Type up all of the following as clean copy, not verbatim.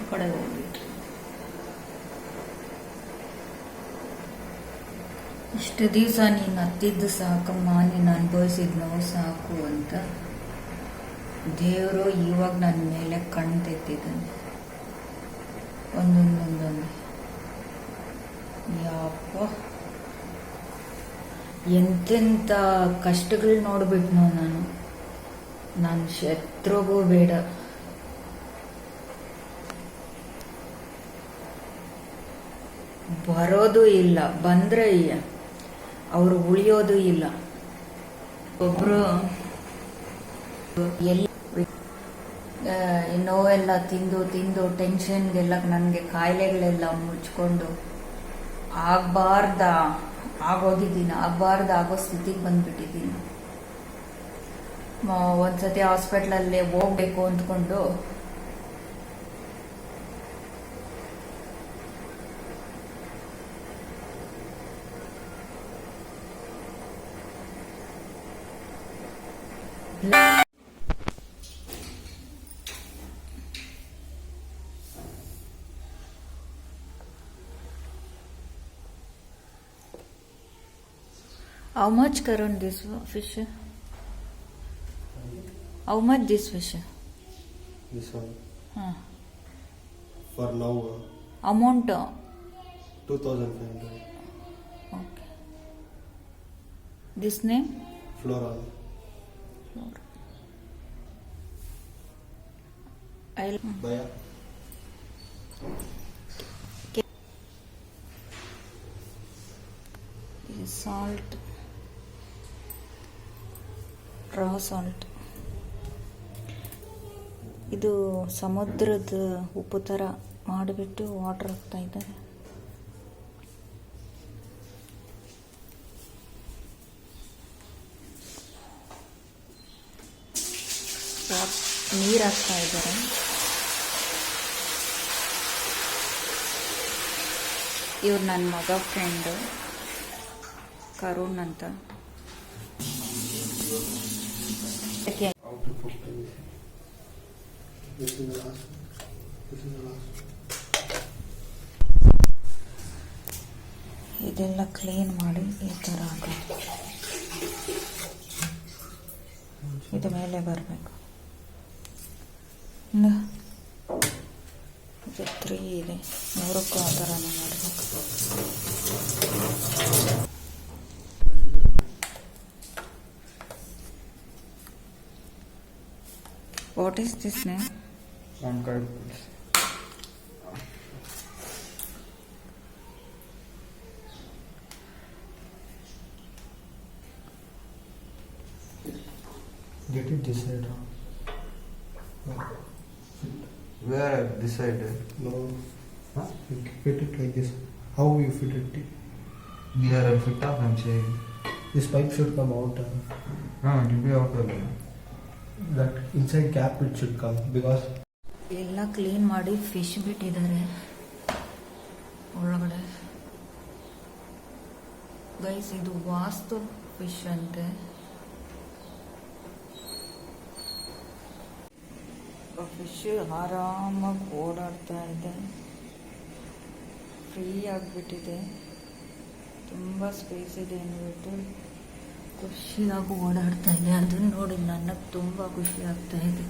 ಕಡೆ ಹೋಗ್ಬಿಟ್ಟು ಇಷ್ಟು ದಿವಸ ನೀನು ಹತ್ತಿದ್ದು ಸಾಕಮ್ಮ, ನೀನು ಅನುಭವಿಸಿದ ನೋವು ಸಾಕು ಅಂತ ದೇವರು ಇವಾಗ ನನ್ನ ಮೇಲೆ ಕಣ್ಣು ತೆತ್ತಿದ್ದಾನೆ. ಒಂದೊಂದೊಂದೊಂದು ಯಪ್ಪ, ಎಂತೆಂಥ ಕಷ್ಟಗಳು ನೋಡ್ಬಿಟ್ನೋ ನಾನು ಶತ್ರುಗೂ ಬೇಡ. ಬರೋದು ಇಲ್ಲ, ಬಂದ್ರೆ ಅವರು ಉಳಿಯೋದು ಇಲ್ಲ. ಒಬ್ರು ನೋವೆಲ್ಲ ತಿಂದು ತಿಂದು ಟೆನ್ಷನ್ಗೆಲ್ಲ ನನಗೆ ಕಾಯಿಲೆಗಳೆಲ್ಲ ಮುಚ್ಕೊಂಡು ಆಗೋಗಿದ್ದೀನಿ, ಆಗೋ ಸ್ಥಿತಿಗೆ ಬಂದ್ಬಿಟ್ಟಿದ್ದೀನಿ. ಒಂದ್ಸತಿ ಹಾಸ್ಪಿಟ್ಲಲ್ಲೇ ಹೋಗ್ಬೇಕು ಅಂದ್ಕೊಂಡು How much Karan this fish? How much this fish? This one. Huh. For now. Amount? 2,500. Okay. This name? Flora. I'll. Baya. Salt. Ra salt. ಇದು ಸಮುದ್ರದ ಉಪ್ಪು ಥರ ಮಾಡಿಬಿಟ್ಟು ವಾಟರ್ ಹಾಕ್ತಾ ಇದ್ದಾರೆ. ನೀರು ಹಾಕ್ತಾ ಇದ್ದಾರೆ. ಇವ್ರು ನನ್ನ ಮಗ ಫ್ರೆಂಡು ಕರುಣ್ ಅಂತ. ಇದೆಲ್ಲ ಕ್ಲೀನ್ ಮಾಡಿ ಈ ಥರ ಹಾಕೋದು. ಇದು ಮೇಲೆ ಬರಬೇಕು. ಇದು 3 ಇದೆ, 3ಕ್ಕೂ ಆ ಥರನೇ ಮಾಡಬೇಕು. What is this name? Ankai. Get it this side. Where this side? No. Huh? You fit it like this. How you fit it? Here I fit up, I'm saying. This pipe should come out. No, it will be out of there. That inside cap it should come because. ಎಲ್ಲ clean ಮಾಡಿ fish ಬಿಟ್ಟಿದ್ದಾರೆ ಒಳಗಡೆ. Guys, ಇದು ವಾಸ್ತು fish ಅಂತೆ. Fish ಆರಾಮಾಗಿ ಓಡಾಡ್ತಾ ಇದೆ, free ಆಗಿಬಿಟ್ಟಿದೆ, ತುಂಬ ಸ್ಪೇಸ್ ಇದೆ ಅಂದ್ಬಿಟ್ಟು ಖುಷಿಯಾಗಿ ಓಡಾಡ್ತಾ ಇದೆ. ಅದನ್ನು ನೋಡಿ ನನಗೆ ತುಂಬ ಖುಷಿ ಆಗ್ತಾ ಇದೆ.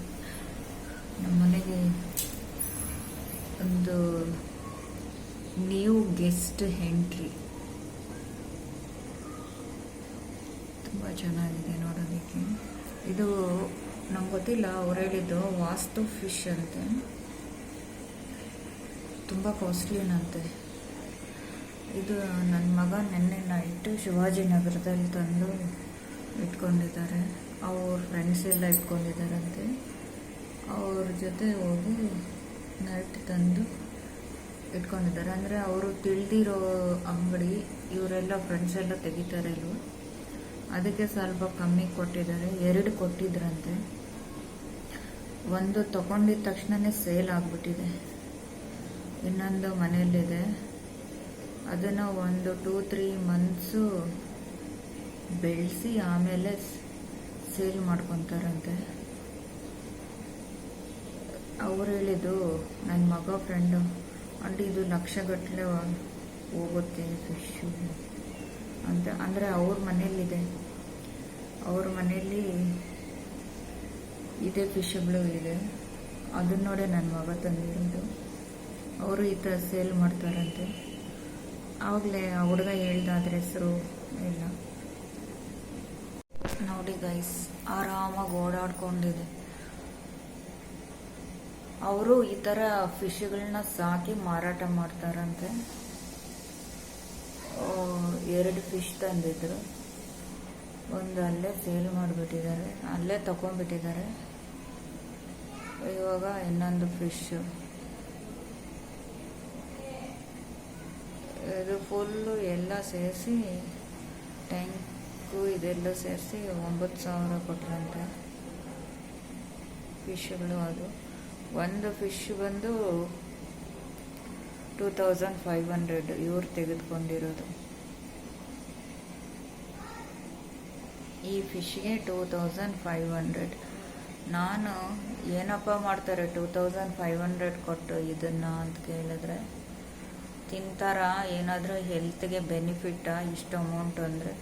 ನಮ್ಮ ಮನೆಗೆ ಒಂದು ನ್ಯೂ ಗೆಸ್ಟ್ ಎಂಟ್ರಿ. ತುಂಬ ಚೆನ್ನಾಗಿದೆ ನೋಡೋದಕ್ಕೆ. ಇದು ನಂಗೆ ಗೊತ್ತಿಲ್ಲ, ಅವ್ರು ಹೇಳಿದ್ದು ವಾಸ್ತು ಫಿಶ್ ಅಂತೆ, ತುಂಬ ಕಾಸ್ಟ್ಲಿನಂತೆ. ಇದು ನನ್ನ ಮಗ ನೆನ್ನೆ ನೈಟು ಶಿವಾಜಿನಗರದಲ್ಲಿ ತಂದು ಇಟ್ಕೊಂಡಿದ್ದಾರೆ. ಅವ್ರ ಫ್ರೆಂಡ್ಸ್ ಎಲ್ಲ ಇಟ್ಕೊಂಡಿದ್ದಾರಂತೆ. ಅವ್ರ ಜೊತೆ ಹೋಗಿ ನೈಟ್ ತಂದು ಇಟ್ಕೊಂಡಿದ್ದಾರೆ. ಅಂದರೆ ಅವರು ತಿಳಿದಿರೋ ಅಂಗಡಿ, ಇವರೆಲ್ಲ ಫ್ರೆಂಡ್ಸ್ ಎಲ್ಲ ತೆಗಿತಾರೆ ಇಲ್ವ, ಅದಕ್ಕೆ ಸ್ವಲ್ಪ ಕಮ್ಮಿ ಕೊಟ್ಟಿದ್ದಾರೆ. 2 ಕೊಟ್ಟಿದ್ರಂತೆ. ಒಂದು ತಗೊಂಡಿದ್ದ ತಕ್ಷಣವೇ ಸೇಲ್ ಆಗಿಬಿಟ್ಟಿದೆ. ಇನ್ನೊಂದು ಮನೆಯಲ್ಲಿದೆ, ಅದನ್ನು ಒಂದು 2-3 ಮಂತ್ಸು ಬೆಳೆಸಿ ಆಮೇಲೆ ಸೇಲ್ ಮಾಡ್ಕೊತಾರಂತೆ. ಅವ್ರು ಹೇಳಿದ್ದು ನನ್ನ ಮಗ ಫ್ರೆಂಡು, ಆಂಟಿ ಇದು ಲಕ್ಷಗಟ್ಟಲೆ ಹೋಗುತ್ತೆ ಫಿಶ್ಶು ಅಂತ. ಅಂದರೆ ಅವ್ರ ಮನೇಲಿದೆ, ಅವ್ರ ಮನೇಲಿ ಇದೇ ಫಿಶ್ಗಳು ಇದೆ. ಅದನ್ನ ನೋಡಿ ನನ್ನ ಮಗ ತಂದಿರೋದು. ಅವರು ಈ ಥರ ಸೇಲ್ ಮಾಡ್ತಾರಂತೆ. ಆವಾಗಲೇ ಆ ಹುಡುಗ ಹೇಳ್ದ ಅದ್ರ ಹೆಸರು ಇಲ್ಲ. ನೋಡಿ ಗೈಸ್, ಆರಾಮಾಗಿ ಓಡಾಡ್ಕೊಂಡಿದೆ. ಅವರು ಈ ಥರ ಫಿಶ್ಗಳನ್ನ ಸಾಕಿ ಮಾರಾಟ ಮಾಡ್ತಾರಂತೆ. 2 ಫಿಶ್ ತಂದಿದ್ರು, ಒಂದು ಅಲ್ಲೇ ಸೇಲ್ ಮಾಡಿಬಿಟ್ಟಿದ್ದಾರೆ, ಅಲ್ಲೇ ತಗೊಂಡ್ಬಿಟ್ಟಿದ್ದಾರೆ. ಇವಾಗ ಇನ್ನೊಂದು ಫಿಶ್, ಇದು ಫುಲ್ಲು ಎಲ್ಲ ಸೇರಿಸಿ ಟ್ಯಾಂಕು ಇದೆಲ್ಲ ಸೇರಿಸಿ 9,000 ಕೊಟ್ರಂತೆ ಫಿಶ್ಗಳು. ಅದು ಒಂದು ಫಿಶ್ ಬಂದು 2,500 ಇವ್ರು ತೆಗೆದುಕೊಂಡಿರೋದು. ಈ ಫಿಶ್ಗೆ 2,500. ನಾನು ಏನಪ್ಪ ಮಾಡ್ತಾರೆ 2,500 ಕೊಟ್ಟು ಇದನ್ನ ಅಂತ ಕೇಳಿದ್ರೆ, ತಿಂತಾರ ಏನಾದರೂ ಹೆಲ್ತ್ಗೆ ಬೆನಿಫಿಟ್ಟಾ ಇಷ್ಟು ಅಮೌಂಟ್ ಅಂದರೆ,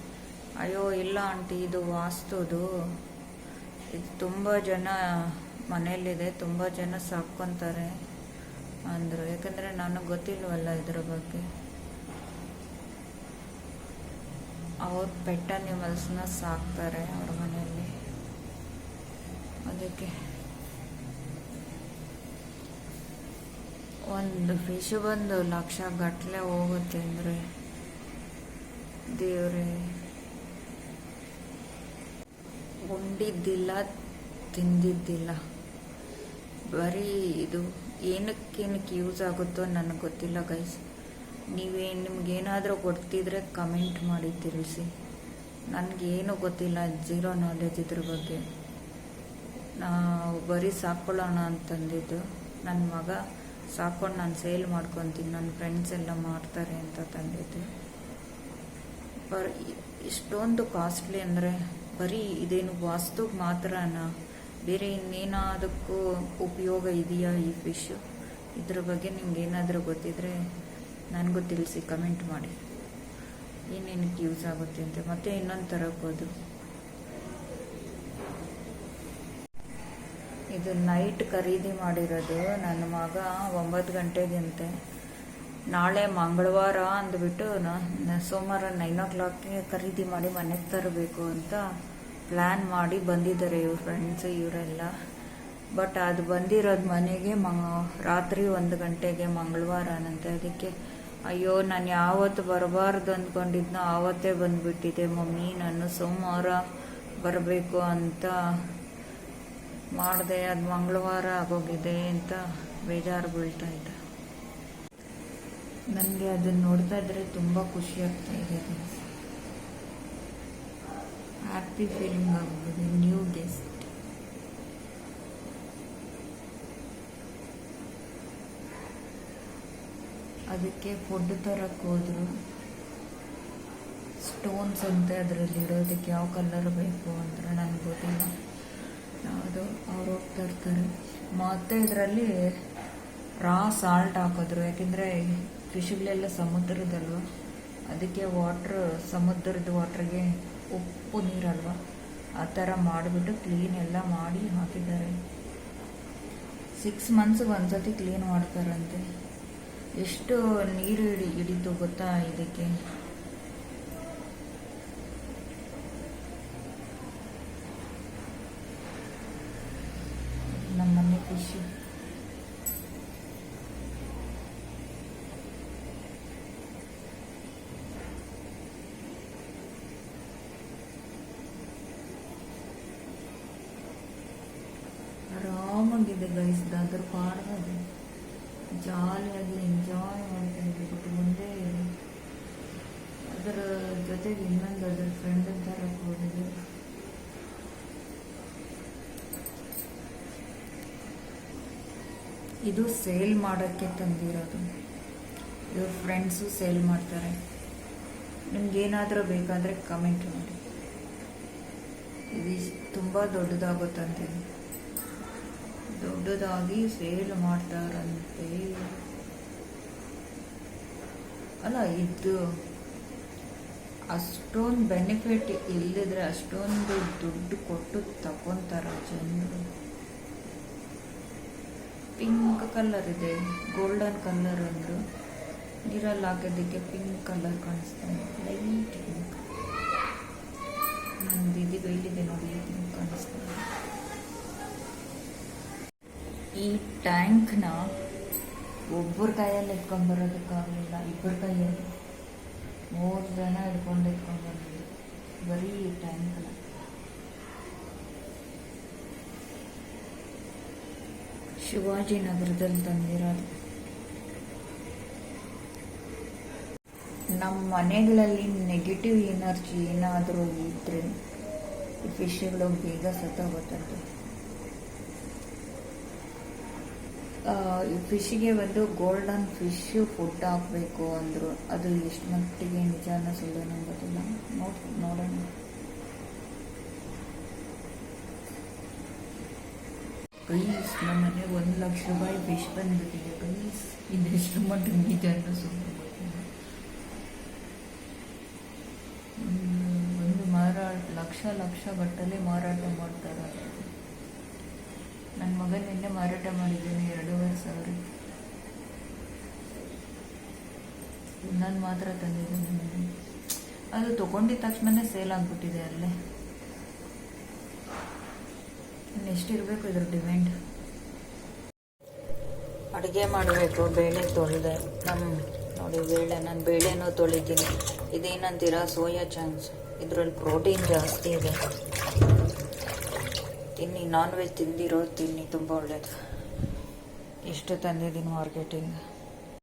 ಅಯ್ಯೋ ಇಲ್ಲ ಆಂಟಿ ಇದು ವಾಸ್ತುದು, ಇದು ತುಂಬ ಜನ ಮನೆಯಲ್ಲಿದೆ, ತುಂಬ ಜನ ಸಾಕ್ಕೊತಾರೆ ಅಂದರು. ಯಾಕಂದರೆ ನನಗೆ ಗೊತ್ತಿಲ್ವಲ್ಲ ಇದ್ರ ಬಗ್ಗೆ. ಅವ್ರ ಪೆಟ್ ಅನಿಮಲ್ಸ್ನ ಸಾಕ್ತಾರೆ ಅವ್ರ ಮನೆಯಲ್ಲಿ, ಅದಕ್ಕೆ. ಒಂದು ಫಿಶ್ ಬಂದು ಲಕ್ಷಗಟ್ಟಲೆ ಹೋಗುತ್ತೆ ಅಂದರೆ ದೇವ್ರೆ. ಉಂಡಿದ್ದಿಲ್ಲ, ತಿಂದಿದ್ದಿಲ್ಲ, ಬರೀ ಇದು ಏನಕ್ಕೇನಕ್ಕೆ ಯೂಸ್ ಆಗುತ್ತೋ ನನಗೆ ಗೊತ್ತಿಲ್ಲ ಗೈಸ್. ನಿಮ್ಗೇನಾದರೂ ಗೊತ್ತಿದ್ರೆ ಕಮೆಂಟ್ ಮಾಡಿ ತಿಳಿಸಿ. ನನಗೇನು ಗೊತ್ತಿಲ್ಲ, 0 ನಾಲೆಜ್ ಇದ್ರ ಬಗ್ಗೆ. ನಾವು ಬರೀ ಸಾಕೊಳ್ಳೋಣ ಅಂತಂದಿದ್ದು. ನನ್ನ ಮಗ ಸಾಕೊಂಡು ನಾನು ಸೇಲ್ ಮಾಡ್ಕೊತೀನಿ, ನನ್ನ ಫ್ರೆಂಡ್ಸ್ ಎಲ್ಲ ಮಾಡ್ತಾರೆ ಅಂತ ತಂದಿದ್ದು. ಇಷ್ಟೊಂದು ಕಾಸ್ಟ್ಲಿ ಅಂದರೆ ಬರೀ ಇದೇನು ವಾಸ್ತುಗೆ ಮಾತ್ರನಾ, ಬೇರೆ ಇನ್ನೇನಾದಕ್ಕೂ ಉಪಯೋಗ ಇದೆಯಾ ಈ ಫಿಶ್? ಇದ್ರ ಬಗ್ಗೆ ನಿಮ್ಗೆ ಏನಾದರೂ ಗೊತ್ತಿದ್ರೆ ನನಗೂ ತಿಳಿಸಿ, ಕಮೆಂಟ್ ಮಾಡಿ ಏನೇನಕ್ಕೆ ಯೂಸ್ ಆಗುತ್ತೆ ಅಂತ. ಮತ್ತೆ ಇನ್ನೊಂದು ತರಬಹುದು. ಇದು ನೈಟ್ ಖರೀದಿ ಮಾಡಿರೋದು. ನನ್ನ ಮಗ 9 ಗಂಟೆಗಂತೆ, ನಾಳೆ ಮಂಗಳವಾರ ಅಂದ್ಬಿಟ್ಟು ಸೋಮವಾರ 9 o'clockಗೆ ಖರೀದಿ ಮಾಡಿ ಮನೆಗೆ ತರಬೇಕು ಅಂತ ಪ್ಲ್ಯಾನ್ ಮಾಡಿ ಬಂದಿದ್ದಾರೆ ಇವ್ರ ಫ್ರೆಂಡ್ಸ್ ಇವರೆಲ್ಲ. ಬಟ್ ಅದು ಬಂದಿರೋದು ಮನೆಗೆ ರಾತ್ರಿ 1 ಗಂಟೆಗೆ ಮಂಗಳವಾರನಂತೆ. ಅದಕ್ಕೆ ಅಯ್ಯೋ ನಾನು ಯಾವತ್ತು ಬರಬಾರ್ದು ಅಂದ್ಕೊಂಡಿದ್ನೋ ಆವತ್ತೇ ಬಂದುಬಿಟ್ಟಿದೆ ಮಮ್ಮಿ, ನಾನು ಸೋಮವಾರ ಬರಬೇಕು ಅಂತ ಮಾಡಿದೆ, ಅದು ಮಂಗಳವಾರ ಆಗೋಗಿದೆ ಅಂತ ಬೇಜಾರು ಬೀಳ್ತಾ ಇದೆ. ನನಗೆ ಅದನ್ನು ನೋಡ್ತಾ ಇದ್ರೆ ತುಂಬ ಖುಷಿ ಆಗ್ತಾ ಇದೆ. ಹ್ಯಾಪಿ ಫೀಲಿಂಗ್ ಆಗ್ಬೋದು. New guest. ಅದಕ್ಕೆ ಫುಡ್ ತರಕ್ಕೆ ಹೋದ್ರು. ಸ್ಟೋನ್ಸ್ ಅಂತೆ ಅದರಲ್ಲಿ ಇರೋದಕ್ಕೆ, ಯಾವ ಕಲರ್ ಬೇಕು ಅಂದರೆ ನನಗೆ ಗೊತ್ತಿಲ್ಲ. ಯಾವುದು ಅವ್ರು ಹೋಗ್ತಾ ಇರ್ತಾರೆ. ಮತ್ತು ಇದರಲ್ಲಿ ರಾ ಸಾಲ್ಟ್ ಹಾಕಿದ್ರು, ಯಾಕೆಂದರೆ ಫಿಶ್ಗಳೆಲ್ಲ ಸಮುದ್ರದಲ್ವ, ಅದಕ್ಕೆ ಸಮುದ್ರದ ವಾಟ್ರಿಗೆ ಉಪ್ಪು ನೀರಲ್ವ, ಆ ಥರ ಮಾಡಿಬಿಟ್ಟು ಕ್ಲೀನ್ ಎಲ್ಲ ಮಾಡಿ ಹಾಕಿದ್ದಾರೆ. 6 months ಒಂದ್ಸತಿ ಕ್ಲೀನ್ ಮಾಡ್ತಾರಂತೆ. ಎಷ್ಟು ನೀರು ಹಿಡಿತು ಗೊತ್ತಾ ಇದಕ್ಕೆ. ನಮ್ಮನೆ ಫಿಶ್. ಆರಾಮಾಗಿದೆ ಗೈಸ್, ಅದ್ರ ಪಾಡ್ಬೋದು ಜಾಲಿಯಾಗಿ ಎಂಜಾಯ್ ಮಾಡ್ತಾ ಇದ್ಬಿಟ್ಟು ಮುಂದೆ ಅದರ ಜೊತೆಗೆ ಇನ್ನೊಂದು ಅದರ ಫ್ರೆಂಡ್ ಥರ ಹೋಗಿದೆ. ಇದು ಸೇಲ್ ಮಾಡೋಕ್ಕೆ ತಂದಿರೋದು. ಇವ್ರ ಫ್ರೆಂಡ್ಸು ಸೇಲ್ ಮಾಡ್ತಾರೆ. ನಿಮ್ಗೇನಾದರೂ ಬೇಕಾದರೆ ಕಮೆಂಟ್ ಮಾಡಿ. ಇದು ತುಂಬ ದೊಡ್ಡದಾಗುತ್ತಂತೆ, ದೊಡ್ಡದಾಗಿ ಸೇಲ್ ಮಾಡ್ತಾರಂತೆ. ಅಲ್ಲ, ಇದು ಅಷ್ಟೊಂದು ಬೆನಿಫಿಟ್ ಇಲ್ಲದಿದ್ರೆ ಅಷ್ಟೊಂದು ದುಡ್ಡು ಕೊಟ್ಟು ತಗೊತಾರ ಜನರು. ಪಿಂಕ್ ಕಲರ್ ಇದೆ, ಗೋಲ್ಡನ್ ಕಲರ್ ಅಂದರು. ನೀರಲ್ಲಿ ಹಾಕೋದಕ್ಕೆ ಪಿಂಕ್ ಕಲರ್ ಕಾಣಿಸ್ತಾನೆ, ಲೈಟ್ ಪಿಂಕ್. ನನ್ನ ದೀದಿ ಬೈಲಿದೆ ನೋಡಿ, ಪಿಂಕ್ ಕಾಣಿಸ್ತಾನೆ. ಈ ಟ್ಯಾಂಕ್ನ ಒಬ್ಬರ ಕೈಯಲ್ಲಿ ಎತ್ಕೊಂಡ್ಬರೋದಕ್ಕಾಗಲಿಲ್ಲ, ಇಬ್ಬರ ಕೈಯಲ್ಲಿ 3 ಜನ ಎತ್ಕೊಂಡ್ಬಂದಿದ್ದು ಬರೀ ಈ ಟ್ಯಾಂಕ್ನ. ಶಿವಾಜಿನಗರದಲ್ಲಿ ತಂದಿರೋದು. ನಮ್ಮ ಮನೆಗಳಲ್ಲಿ ನೆಗೆಟಿವ್ ಎನರ್ಜಿ ಏನಾದರೂ ಇದ್ದರೆ ಈ ಫಿಶ್ಗಳು ಬೇಗ ಸತ್ತೋಗುತ್ತಂತೆ. ಈ ಫಿಶ್ಗೆ ಒಂದು ಗೋಲ್ಡನ್ ಫಿಶ್ ಫುಡ್ ಹಾಕಬೇಕು ಅಂದರು. ಅದು ಎಷ್ಟು ಮಟ್ಟಿಗೆ ನಿಜಾನ ಸುಳ್ಳು ನಂಗೆ ಗೊತ್ತಿಲ್ಲ, ನೋಡೋಣ. ಗೈಸ್, ನಮ್ಮ ಮನೆಗೆ 1 ಲಕ್ಷ ರೂಪಾಯಿ ಫಿಶ್ ಬಂದ್ಬಿಟ್ಟಿದೆ ಗೈಸ್. ಇದೆಷ್ಟು ಮಟ್ಟಿಗೆ ನಿಜಾನ ಸುಳ್ಳು ಗೊತ್ತಿಲ್ಲ. ಒಂದು ಲಕ್ಷ ಗಟ್ಟಲೆ ಮಾರಾಟ ಮಾಡ್ತಾರೆ. ನನ್ನ ಮಗನ ನಿನ್ನೆ ಮಾರಾಟ ಮಾಡಿದ್ದೀನಿ 2,500. ನಾನು ಮಾತ್ರ ತಂದಿದ್ದೀನಿ. ಅದು ತೊಗೊಂಡಿದ್ದ ತಕ್ಷಣನೇ ಸೇಲ್ ಆಗಿಬಿಟ್ಟಿದೆ ಅಲ್ಲೇ. ಎಷ್ಟಿರಬೇಕು ಇದ್ರ ಡಿಮ್ಯಾಂಡ್? ಅಡುಗೆ ಮಾಡಬೇಕು, ಬೇಳೆ ತೊಳೆದೆ. ನೋಡಿ ನಾನು ಬೇಳೆನೂ ತೊಳಿತೀನಿ. ಇದೇನಂತೀರಾ, ಸೋಯಾ ಚಂಕ್ಸ್. ಇದರಲ್ಲಿ ಪ್ರೋಟೀನ್ ಜಾಸ್ತಿ ಇದೆ. ತಿನ್ನಿ, ನಾನ್ ವೆಜ್ ತಿಂದಿರೋದು ತಿನ್ನಿ, ತುಂಬ ಒಳ್ಳೇದು. ಎಷ್ಟು ತಂದಿದ್ದೀನಿ ಮಾರ್ಕೆಟಿಂದ.